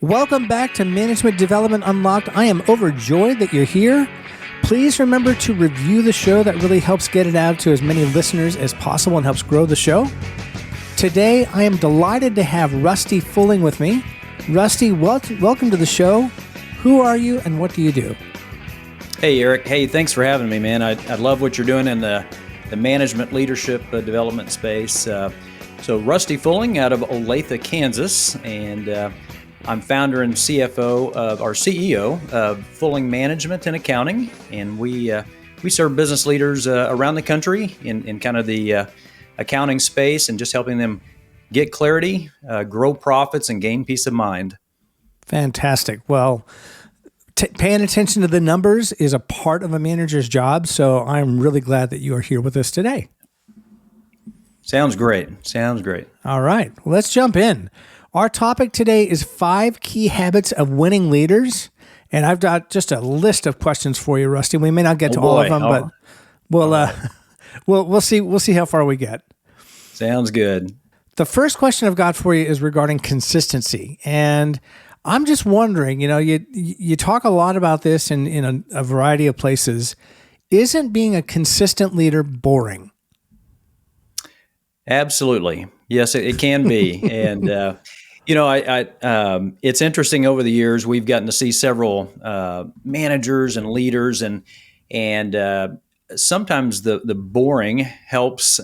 Welcome back to Management Development Unlocked. I am overjoyed that you're here. Please remember to review the show. That really helps get it out to as many listeners as possible and helps grow the show. Today, I am delighted to have Rusty Fulling with me. Rusty, welcome to the show. Who are you and what do you do? Hey, Eric. Hey, thanks for having me, man. I love what you're doing in the management leadership development space. So Rusty Fulling out of Olathe, Kansas, and I'm founder and CEO of Fulling Management and Accounting, and we serve business leaders around the country in kind of the accounting space and just helping them get clarity, grow profits, and gain peace of mind. Fantastic. Well, paying attention to the numbers is a part of a manager's job, so I'm really glad that you are here with us today. Sounds great. All right, let's jump in. Our topic today is 5 key habits of winning leaders, and I've got just a list of questions for you, Rusty. We may not get to all of them, but we'll see how far we get. Sounds good. The first question I've got for you is regarding consistency, and I'm just wondering, you talk a lot about this in a variety of places. Isn't being a consistent leader boring? Absolutely. Yes, it can be. And, it's interesting over the years, we've gotten to see several managers and leaders and sometimes the boring helps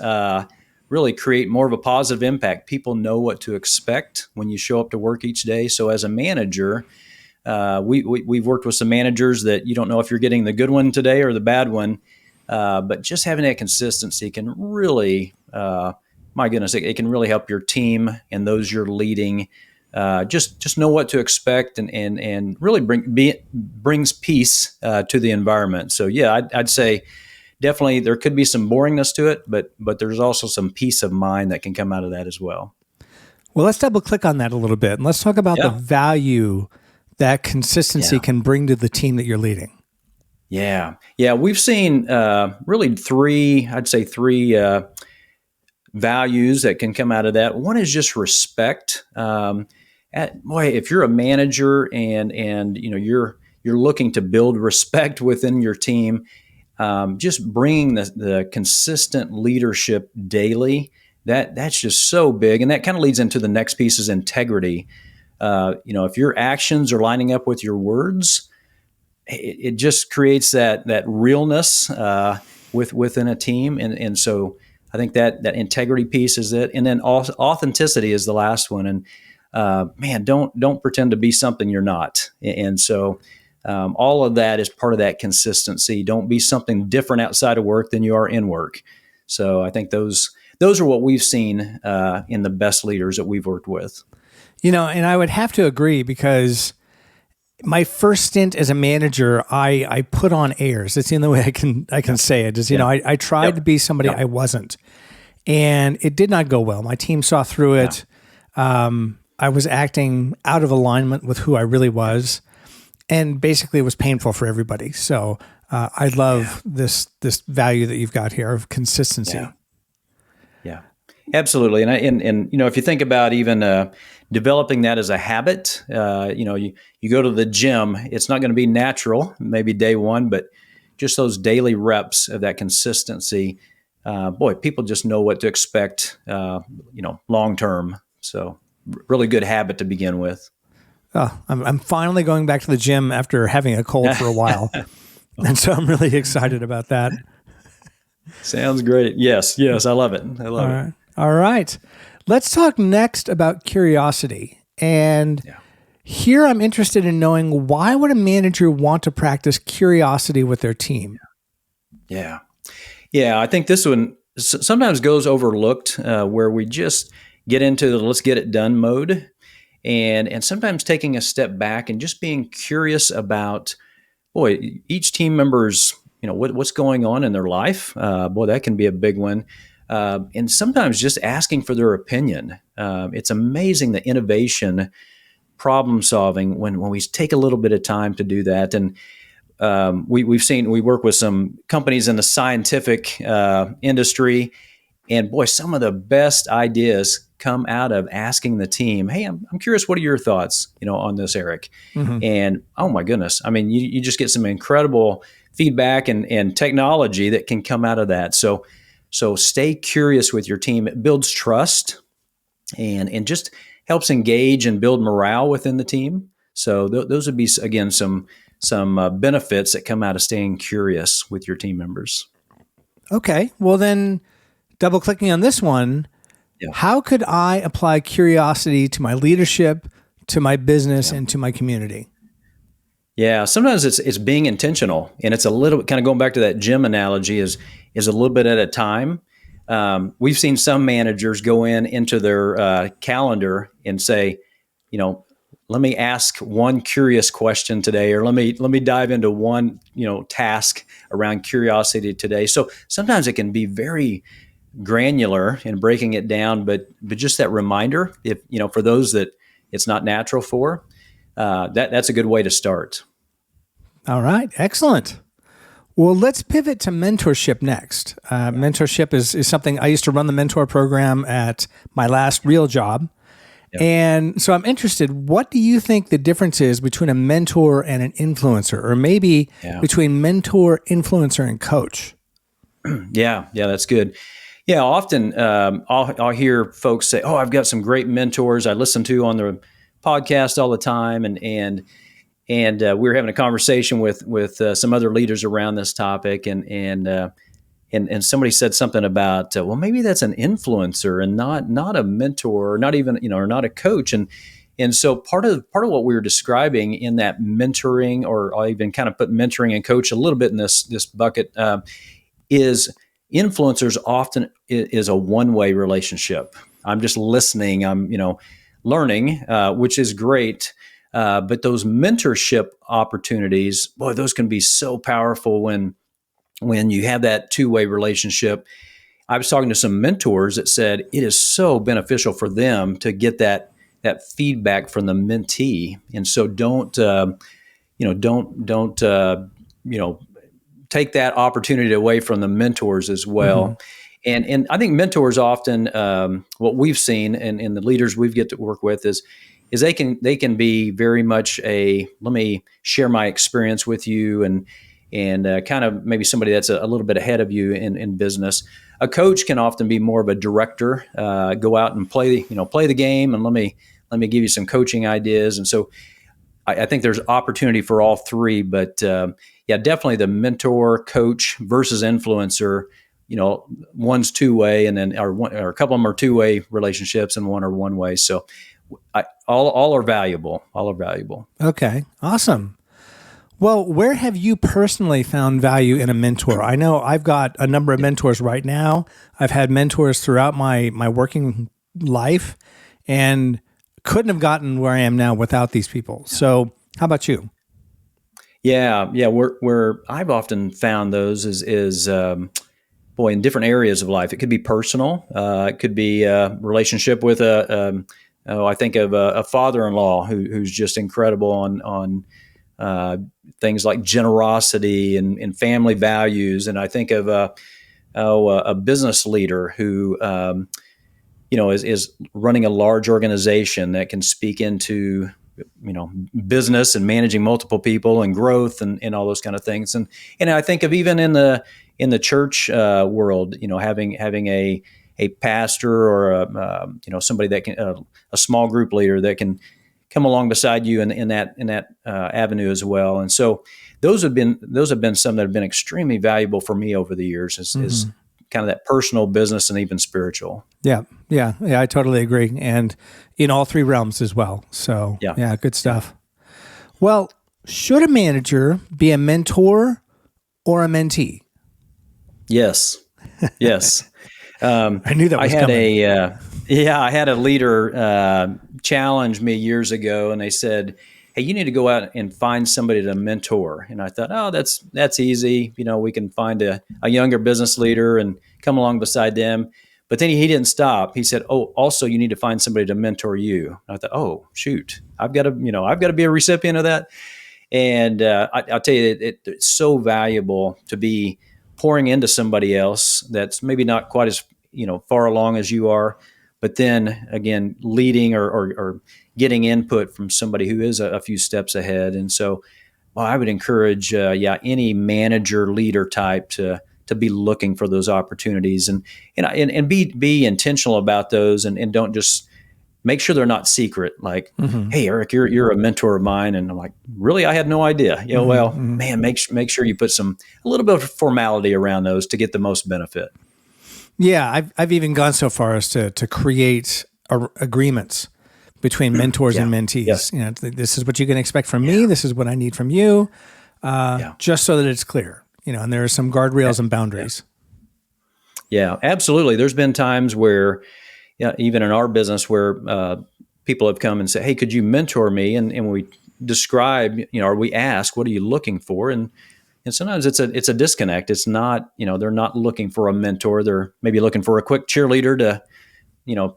really create more of a positive impact. People know what to expect when you show up to work each day. So as a manager, we've worked with some managers that you don't know if you're getting the good one today or the bad one, but just having that consistency can really my goodness, it can really help your team and those you're leading just know what to expect and really brings peace to the environment. So yeah, I'd say definitely there could be some boringness to it, but there's also some peace of mind that can come out of that as well. Well, let's double click on that a little bit and let's talk about the value that consistency can bring to the team that you're leading. Yeah. We've seen really three values that can come out of that. One is just respect. If you're a manager and you're looking to build respect within your team, just bringing the consistent leadership daily, that's just so big, and that kind of leads into the next piece is integrity. If your actions are lining up with your words, it just creates that realness within a team, and so. I think that integrity piece is it, and then authenticity is the last one. And don't pretend to be something you're not. And so all of that is part of that consistency. Don't be something different outside of work than you are in work. So I think those are what we've seen in the best leaders that we've worked with. And I would have to agree because my first stint as a manager, I put on airs. That's the only way I can say it. Is I tried to be somebody I wasn't, and it did not go well. My team saw through it. I was acting out of alignment with who I really was, and basically it was painful for everybody. So I love this value that you've got here of consistency. Yeah, absolutely. And if you think about even developing that as a habit, you go to the gym, it's not going to be natural, maybe day one, but just those daily reps of that consistency, people just know what to expect, long term. So really good habit to begin with. Oh, I'm finally going back to the gym after having a cold for a while. And so I'm really excited about that. Sounds great. Yes. I love it. All right. Let's talk next about curiosity. And here I'm interested in knowing, why would a manager want to practice curiosity with their team? Yeah. I think this one sometimes goes overlooked, where we just get into the let's get it done mode. And sometimes taking a step back and just being curious about, each team member's, what's going on in their life. That can be a big one. And sometimes just asking for their opinion. It's amazing the innovation, problem solving when we take a little bit of time to do that. And we work with some companies in the scientific industry, And boy, some of the best ideas come out of asking the team, "Hey, I'm curious, what are your thoughts, on this, Eric?" Hmm. And oh my goodness, I mean, you just get some incredible feedback and technology that can come out of that. So stay curious with your team. It builds trust and just helps engage and build morale within the team. So those would be, again, some benefits that come out of staying curious with your team members. Okay. Well, then double clicking on this one, Yeah. how could I apply curiosity to my leadership, to my business, Yeah. and to my community? Yeah, sometimes it's being intentional, and it's a little kind of going back to that gym analogy is a little bit at a time. We've seen some managers go into their calendar and say, let me ask one curious question today, or let me dive into one task around curiosity today. So sometimes it can be very granular in breaking it down, but just that reminder, if for those that it's not natural for, that's a good way to start. All right. Excellent. Well, let's pivot to mentorship next. Mentorship is something I used to run the mentor program at my last real job. Yeah. And so I'm interested, what do you think the difference is between a mentor and an influencer, or maybe between mentor, influencer, and coach? Yeah, that's good. Yeah, often I'll hear folks say, "Oh, I've got some great mentors I listen to on the podcast all the time," and we were having a conversation with some other leaders around this topic, and somebody said something about, well, maybe that's an influencer and not a mentor, or not even or not a coach, and so part of what we were describing in that mentoring, or I'll even kind of put mentoring and coach a little bit in this bucket, is influencers often is a one-way relationship. I'm just listening. I'm learning, which is great. But those mentorship opportunities, boy, those can be so powerful when you have that two-way relationship. I was talking to some mentors that said it is so beneficial for them to get that feedback from the mentee, and so don't take that opportunity away from the mentors as well. Mm-hmm. And I think mentors often, what we've seen and the leaders we've get to work with is they can be very much let me share my experience with you, and kind of maybe somebody that's a little bit ahead of you in business. A coach can often be more of a director, go out and play the game, and let me give you some coaching ideas. And so I think there's opportunity for all three, but definitely the mentor, coach versus influencer. One's two-way, and then or a couple of them are two-way relationships, and one are one-way. So all are valuable. All are valuable. Okay, awesome. Well, where have you personally found value in a mentor? I know I've got a number of mentors right now. I've had mentors throughout my working life, and couldn't have gotten where I am now without these people. So how about you? Yeah. Where I've often found those is in different areas of life. It could be personal. It could be a relationship with I think of a father-in-law who's just incredible on things like generosity and family values. And I think of a business leader who is running a large organization that can speak into business and managing multiple people and growth and all those kind of things. And I think of even in the church world, having a pastor or somebody that can a small group leader that can come along beside you in that avenue as well. And so those have been some that have been extremely valuable for me over the years. Is kind of that personal, business, and even spiritual. Yeah, I totally agree. And in all three realms as well. So yeah, good stuff. Well, should a manager be a mentor or a mentee? Yes. I knew that was coming. I had a leader challenge me years ago, and they said, "Hey, you need to go out and find somebody to mentor." And I thought, "Oh, that's easy. We can find a younger business leader and come along beside them." But then he didn't stop. He said, "Oh, also you need to find somebody to mentor you." And I thought, "Oh, shoot, I've got to be a recipient of that." And I'll tell you, it's so valuable to be pouring into somebody else that's maybe not quite as far along as you are. But then again, leading or getting input from somebody who is a few steps ahead. And so, well, I would encourage, any manager leader type to be looking for those opportunities and be intentional about those and don't just make sure they're not secret. Like, hey, Eric, you're a mentor of mine, and I'm like, really, I had no idea. Man, make sure you put a little bit of formality around those to get the most benefit. Yeah, I've even gone so far as to create agreements between mentors and mentees. Yes. This is what you can expect from me. This is what I need from you, just so that it's clear. And there are some guardrails and boundaries. Yeah, absolutely. There's been times where, even in our business, where people have come and said, "Hey, could you mentor me?" And we describe, or we ask, "What are you looking for?" And sometimes it's a disconnect. It's not, they're not looking for a mentor. They're maybe looking for a quick cheerleader to,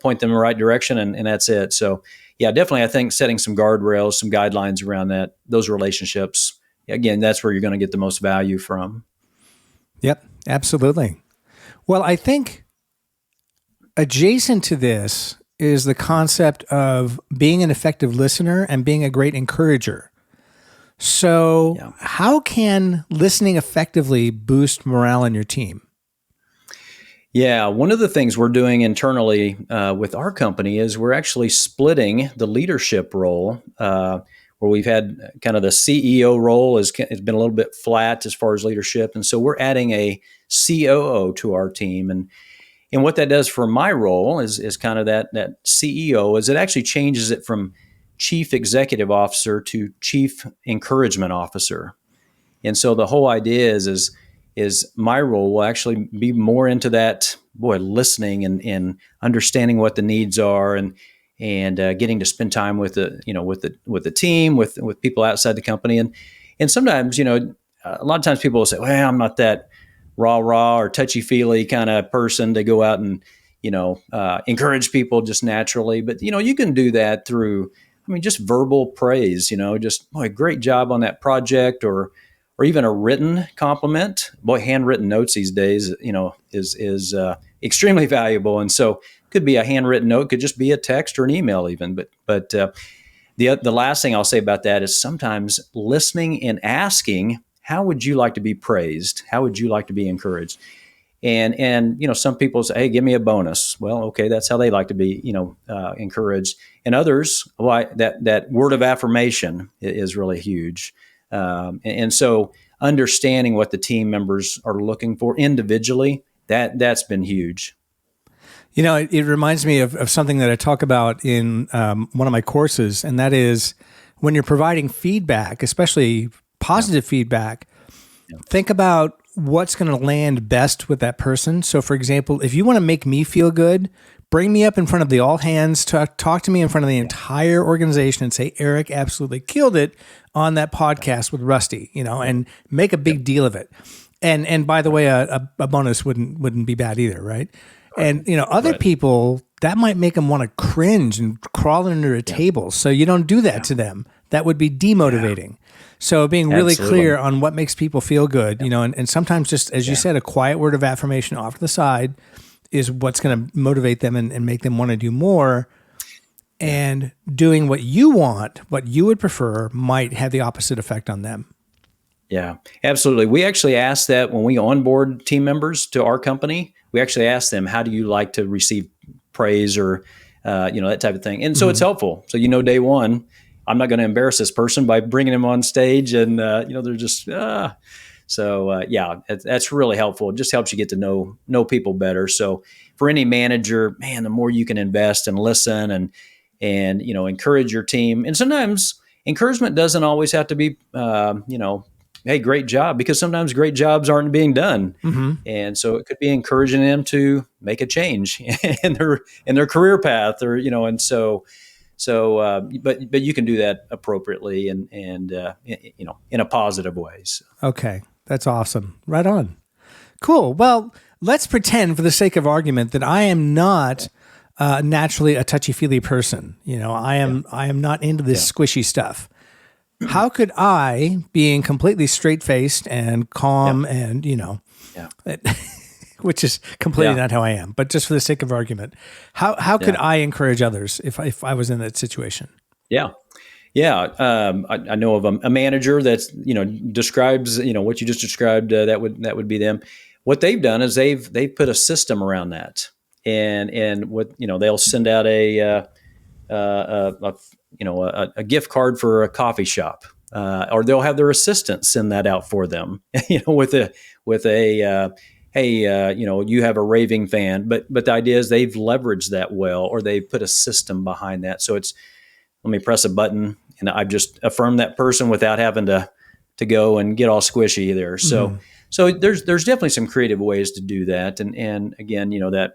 point them in the right direction, and that's it. So, yeah, definitely, I think setting some guardrails, some guidelines around those relationships. Again, that's where you're going to get the most value from. Yep, absolutely. Well, I think adjacent to this is the concept of being an effective listener and being a great encourager. So how can listening effectively boost morale in your team? Yeah, one of the things we're doing internally with our company is we're actually splitting the leadership role, where we've had kind of the CEO role has been a little bit flat as far as leadership. And so we're adding a COO to our team. And what that does for my role is kind of that CEO is it actually changes it from Chief Executive Officer to Chief Encouragement Officer. And so the whole idea is my role will actually be more into that, listening and understanding what the needs are and getting to spend time with the team, with people outside the company. And sometimes, a lot of times people will say, well, I'm not that rah or touchy-feely kind of person to go out and, encourage people just naturally. But, you can do that through, just verbal praise, just, boy, great job on that project, or even a written compliment. Boy, handwritten notes these days, is extremely valuable. And so could be a handwritten note, could just be a text or an email even. But the last thing I'll say about that is sometimes listening and asking, how would you like to be praised? How would you like to be encouraged? And some people say, hey, give me a bonus. Well, okay, that's how they like to be, encouraged. And others, that word of affirmation is really huge. And so understanding what the team members are looking for individually, that's been huge. It reminds me of something that I talk about in one of my courses, and that is when you're providing feedback, especially positive feedback, think about what's going to land best with that person. So, for example, if you want to make me feel good, bring me up in front of the all hands, talk to me in front of the entire organization and say, Eric absolutely killed it on that podcast with Rusty, and make a big deal of it. And by the way, a bonus wouldn't be bad either, right? And, other people, that might make them want to cringe and crawl under a table. So you don't do that to them. That would be demotivating. So being really clear on what makes people feel good, and sometimes just, as you said, a quiet word of affirmation off to the side is what's going to motivate them and make them want to do more. And doing what you want, what you would prefer, might have the opposite effect on them. Yeah, absolutely. We actually ask that when we onboard team members to our company. We actually ask them, how do you like to receive praise or, that type of thing. And so it's helpful. So, day one, I'm not going to embarrass this person by bringing them on stage and, they're just, So, that's really helpful. It just helps you get to know people better. So for any manager, man, the more you can invest and listen and encourage your team. And sometimes encouragement doesn't always have to be, hey, great job, because sometimes great jobs aren't being done. And so it could be encouraging them to make a change in their career path, or, but you can do that appropriately and in a positive way. So. Okay. That's awesome. Right on. Cool. Well, let's pretend for the sake of argument that I am not naturally a touchy-feely person. I am not into this squishy stuff. How could I, being completely straight-faced and calm and, which is completely not how I am. But just for the sake of argument, how could I encourage others if I was in that situation? Yeah. Yeah, I know of a manager that's describes what you just described. That would be them. What they've done is they've put a system around that, and what they'll send out a gift card for a coffee shop, or they'll have their assistant send that out for them. With a hey, you have a raving fan, but the idea is they've leveraged that well, or they've put a system behind that. So it's, let me press a button and I've just affirmed that person without having to go and get all squishy there. So there's definitely some creative ways to do that. And again, that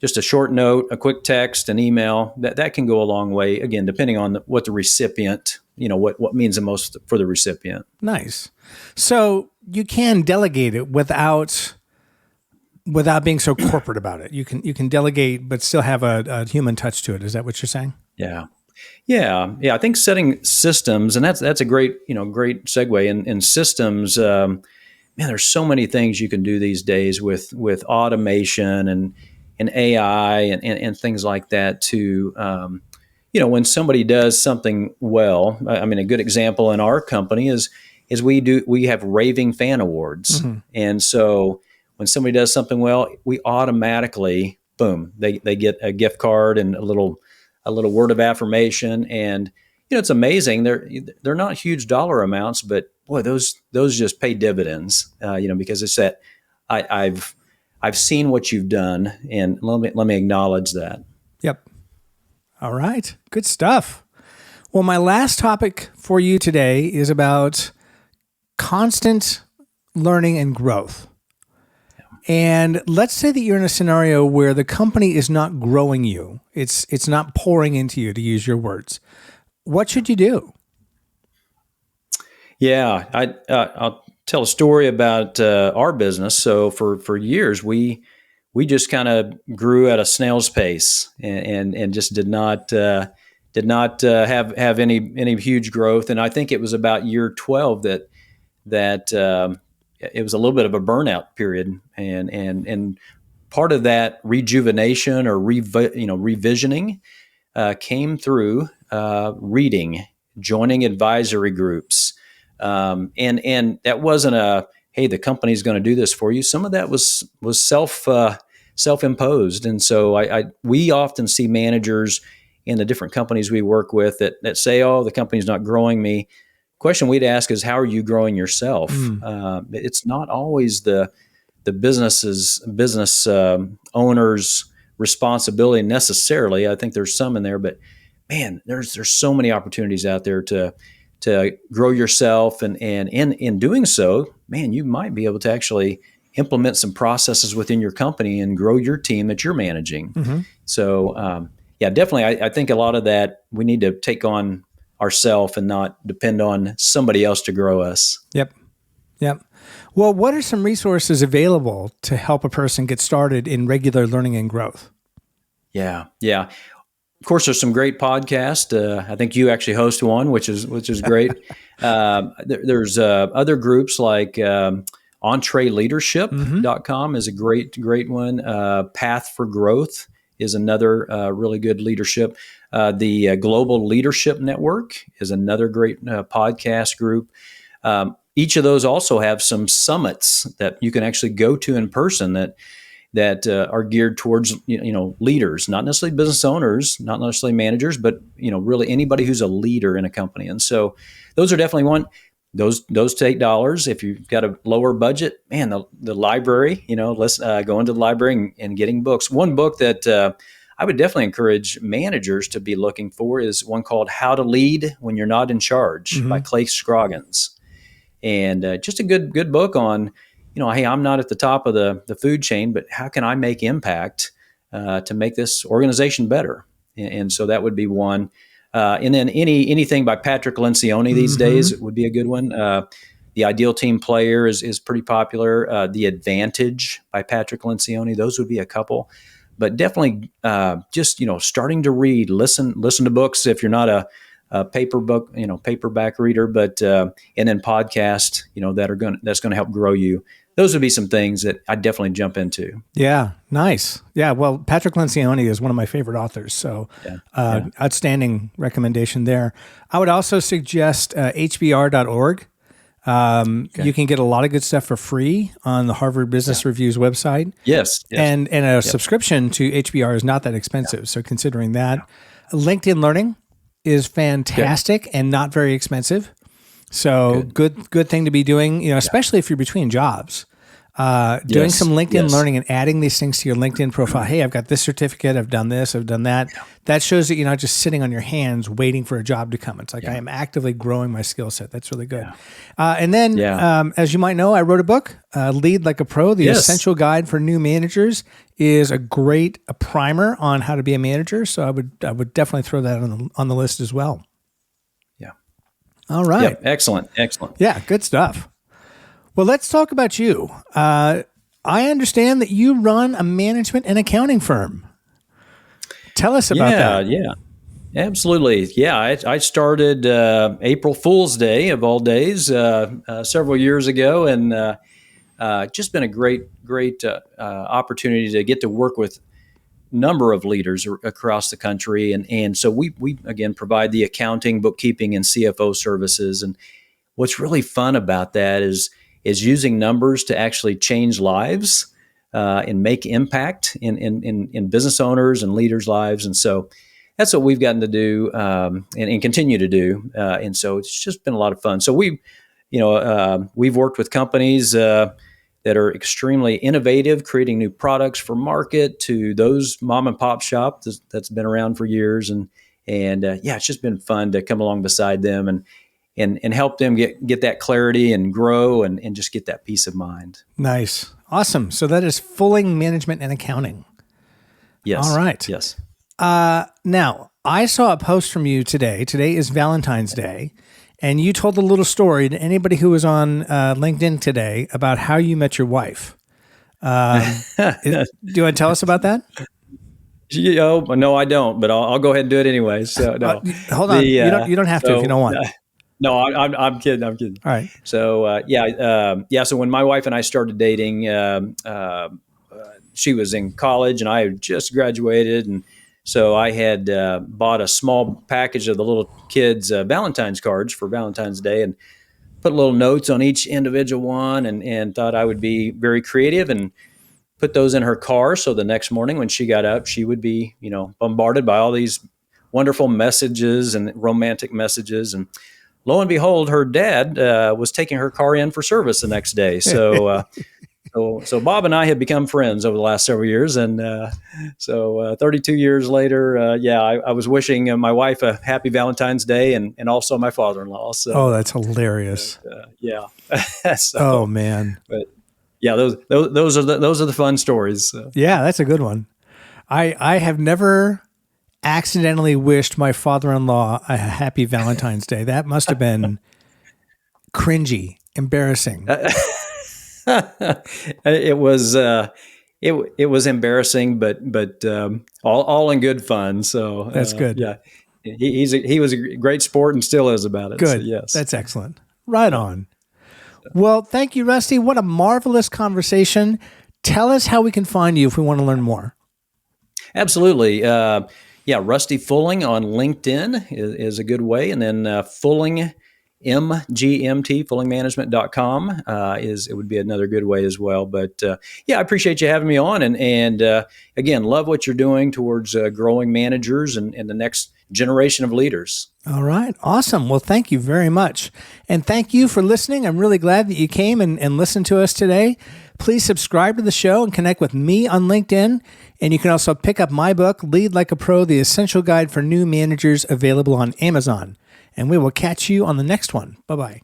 just a short note, a quick text, an email, that can go a long way. Again, depending on what the recipient, what means the most for the recipient. Nice. So you can delegate it without being so corporate about it. You can delegate, but still have a human touch to it. Is that what you're saying? Yeah. I think setting systems, and that's a great segue in systems. Man, there's so many things you can do these days with automation and AI and things like that to, when somebody does something well. I mean, a good example in our company is we have raving fan awards. And so when somebody does something well, we automatically, boom, they get a gift card and a little word of affirmation. And it's amazing. They're not huge dollar amounts, but boy, those just pay dividends. Because it's that I've seen what you've done, and let me acknowledge that. Yep. All right. Good stuff. Well, my last topic for you today is about constant learning and growth. And let's say that you're in a scenario where the company is not growing you. It's not pouring into you, to use your words. What should you do? Yeah, I'll tell a story about our business. So for years, we just kind of grew at a snail's pace and just did not have any huge growth. And I think it was about year 12 that it was a little bit of a burnout period, and part of that rejuvenation or revisioning came through reading, joining advisory groups, and that wasn't a, hey, the company's going to do this for you. Some of that was self-imposed, and so we often see managers in the different companies we work with that say, oh, the company's not growing me. Question we'd ask is, how are you growing yourself? It's not always the business owner's responsibility necessarily. I think there's some in there, but man, there's so many opportunities out there to grow yourself, and in doing so, man, you might be able to actually implement some processes within your company and grow your team that you're managing. So definitely, I think a lot of that we need to take on ourselves and not depend on somebody else to grow us. Yep. Well, what are some resources available to help a person get started in regular learning and growth? Yeah. Of course, there's some great podcasts. I think you actually host one, which is great. There's other groups like EntreLeadership.com is a great one. Path for Growth is another really good leadership. The Global Leadership Network is another great podcast group. Each of those also have some summits that you can actually go to in person that are geared towards leaders, not necessarily business owners, not necessarily managers, but really anybody who's a leader in a company. And so those are definitely one. Those take dollars. If you've got a lower budget, man, the library, let's go into the library and getting books. One book that I would definitely encourage managers to be looking for is one called How to Lead When You're Not in Charge by Clay Scroggins. And just a good book on, hey, I'm not at the top of the food chain, but how can I make impact to make this organization better? And so that would be one. And then anything by Patrick Lencioni these days would be a good one. The Ideal Team Player is pretty popular. The Advantage by Patrick Lencioni, those would be a couple. But definitely just starting to read, listen to books if you're not a paperback reader, but and then podcasts that's going to help grow you. those would be some things that I'd definitely jump into. Yeah, nice. Yeah, well, Patrick Lencioni is one of my favorite authors, so outstanding recommendation there. I would also suggest hbr.org. You can get a lot of good stuff for free on the Harvard Business Review's website. Yes. And a subscription to HBR is not that expensive. So considering that, LinkedIn Learning is fantastic and not very expensive. So good thing to be doing, especially if you're between jobs. Doing some LinkedIn Learning and adding these things to your LinkedIn profile. Hey, I've got this certificate. I've done this. I've done that. That shows that you're not just sitting on your hands waiting for a job to come. It's like I am actively growing my skill set. That's really good. And then, as you might know, I wrote a book, Lead Like a Pro. The Essential Guide for New Managers is a great primer on how to be a manager. So I would definitely throw that on the list as well. Yeah. All right. Yep. Excellent. Yeah, good stuff. Well, let's talk about you. I understand that you run a management and accounting firm. Tell us about that. Yeah, absolutely. Yeah, I started April Fool's Day of all days several years ago, and just been a great opportunity to get to work with a number of leaders across the country. And so we again provide the accounting, bookkeeping, and CFO services. And what's really fun about that is using numbers to actually change lives and make impact in business owners and leaders' lives. And so that's what we've gotten to do and continue to do. And so it's just been a lot of fun. So we've worked with companies that are extremely innovative, creating new products for market, to those mom and pop shops that's been around for years. And it's just been fun to come along beside them and help them get that clarity and grow and just get that peace of mind. Nice. Awesome. So that is Fulling Management and Accounting. Yes. All right. Yes. Now, I saw a post from you today. Today is Valentine's Day. And you told a little story to anybody who was on LinkedIn today about how you met your wife. Do you want to tell us about that? No, I don't, but I'll go ahead and do it anyway. So no. Hold on. You don't have to if you don't want. No, I'm kidding. All right. So So when my wife and I started dating, she was in college and I had just graduated, and so I had bought a small package of the little kids' Valentine's cards for Valentine's Day, and put little notes on each individual one, and thought I would be very creative and put those in her car. So the next morning when she got up, she would be bombarded by all these wonderful messages and romantic messages. And lo and behold, her dad was taking her car in for service the next day. So so Bob and I have become friends over the last several years. And so 32 years later, I was wishing my wife a happy Valentine's Day and also my father-in-law. So, that's hilarious. So, oh, man. But yeah, those are the fun stories. So. Yeah, that's a good one. I have never accidentally wished my father-in-law a happy Valentine's Day. That must have been cringy, embarrassing. It was embarrassing, but all in good fun. So that's good. Yeah, he was a great sport and still is about it. Good. So, yes, that's excellent. Right on. Well, thank you, Rusty. What a marvelous conversation. Tell us how we can find you if we want to learn more. Absolutely. Rusty Fulling on LinkedIn is a good way. And then Fulling, MGMT, fullingmanagement.com it would be another good way as well. But I appreciate you having me on. And again, love what you're doing towards growing managers and the next generation of leaders. All right. Awesome. Well, thank you very much. And thank you for listening. I'm really glad that you came and listened to us today. Please subscribe to the show and connect with me on LinkedIn. And you can also pick up my book, Lead Like a Pro, The Essential Guide for New Managers, available on Amazon. And we will catch you on the next one. Bye-bye.